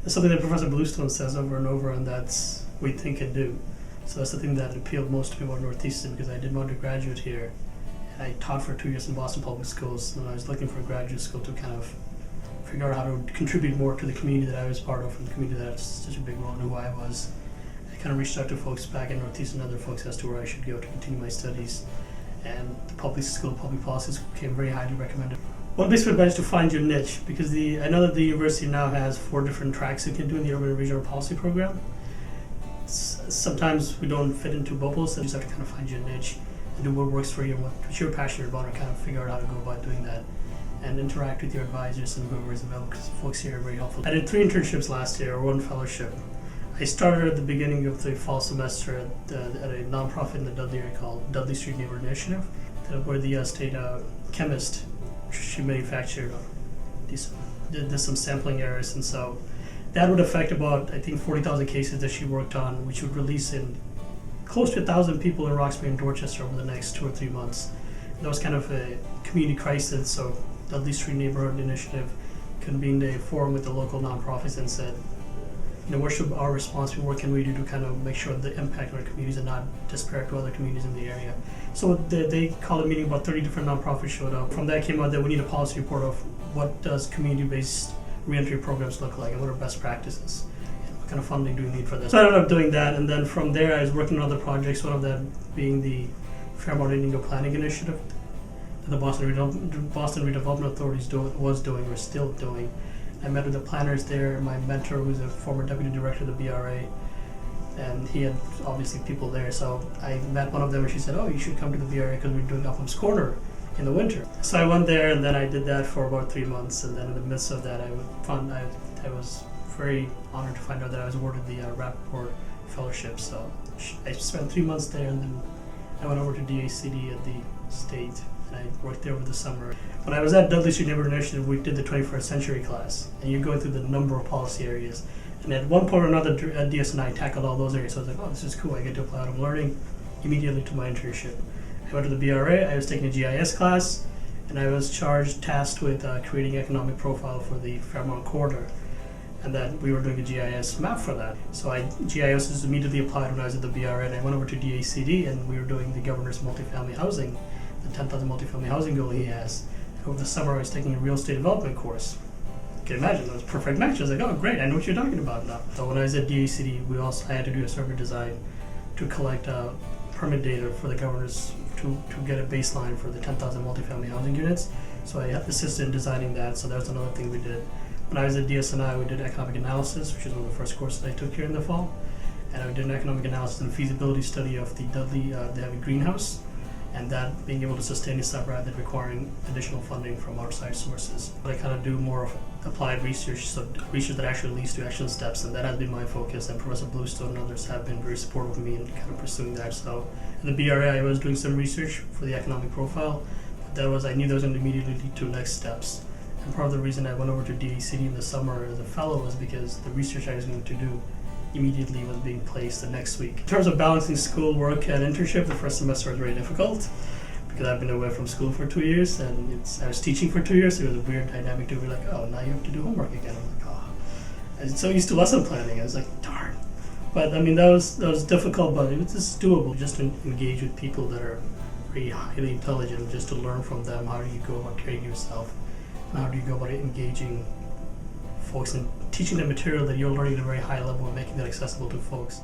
That's something that Professor Bluestone says over and over, and that's what we think and do. So that's the thing that appealed most to me about Northeastern, because I did my undergraduate here, and I taught for 2 years in Boston Public Schools, and I was looking for a graduate school to kind of figure out how to contribute more to the community that I was part of, and the community that had such a big role in who I was. I kind of reached out to folks back in Northeastern and other folks as to where I should go to continue my studies, and the Public School of Public Policy came very highly recommended. One basic advice is to find your niche, because I know that the university now has 4 different tracks you can do in the Urban and Regional Policy program. Sometimes we don't fit into bubbles, and you just have to kind of find your niche and do what works for you and what you're passionate about, and kind of figure out how to go about doing that and interact with your advisors and whoever is available, because folks here are very helpful. I did 3 internships last year, 1 fellowship. I started at the beginning of the fall semester at a nonprofit in the Dudley area called Dudley Street Neighborhood Initiative, where the state chemist, she manufactured, did some sampling errors, and so that would affect about, I think, 40,000 cases that she worked on, which would release in close to 1,000 people in Roxbury and Dorchester over the next 2 or 3 months. That was kind of a community crisis, so Dudley Street Neighborhood Initiative convened a forum with the local nonprofits and said, what should our response be? What can we do to kind of make sure the impact on our communities are not disparate to other communities in the area? So they called a meeting, about 30 different nonprofits showed up. From that came out that we need a policy report of what does community-based reentry programs look like and what are best practices and what kind of funding do we need for this. So I ended up doing that, and then from there I was working on other projects, one of them being the Fairmount Indigo Planning Initiative that the Boston Redevelopment Authority was doing or still doing. I met with the planners there, my mentor who's a former deputy director of the BRA, and he had obviously people there, so I met one of them and she said, oh, you should come to the BRA because we're doing Upham's Corner in the winter. So I went there, and then I did that for about 3 months, and then in the midst of that I was very honored to find out that I was awarded the Rappaport Fellowship. So I spent 3 months there, and then I went over to DACD at the state, and I worked there over the summer. When I was at Dudley Street Neighborhood Initiative, we did the 21st century class, and you're going through the number of policy areas. And at one point or another, DS&I tackled all those areas, so I was like, oh, this is cool, I get to apply what I'm learning immediately to my internship. I went to the BRA, I was taking a GIS class, and I was tasked with creating economic profile for the Fairmount corridor, and that we were doing a GIS map for that. So GIS was immediately applied when I was at the BRA, and I went over to DACD, and we were doing the governor's multifamily housing, the 10,000 multifamily housing goal he has. Over the summer, I was taking a real estate development course. You can imagine, that was a perfect match. I was like, oh, great, I know what you're talking about now. So when I was at DACD, I had to do a survey design to collect permit data for the governors to get a baseline for the 10,000 multifamily housing units. So I assisted in designing that, so that was another thing we did. When I was at DSNI, we did economic analysis, which is one of the first courses I took here in the fall. And I did an economic analysis and feasibility study of the Dudley, they have a greenhouse, and that being able to sustain itself rather than requiring additional funding from outside sources. But I kind of do more of applied research, so research that actually leads to action steps, and that has been my focus, and Professor Bluestone and others have been very supportive of me in kind of pursuing that. So in the BRA, I was doing some research for the economic profile, but I knew that was going to immediately lead to next steps. And part of the reason I went over to DACD in the summer as a fellow was because the research I was going to do immediately was being placed the next week. In terms of balancing school, work, and internship, the first semester was very difficult because I've been away from school for 2 years, and I was teaching for 2 years, so it was a weird dynamic to be like, oh, now you have to do homework again. I'm like, oh. I was so used to lesson planning, I was like, darn. But I mean, that was difficult, but it was just doable, just to engage with people that are very highly intelligent, just to learn from them. How do you go about carrying yourself? And how do you go about engaging folks and teaching them material that you're learning at a very high level and making that accessible to folks?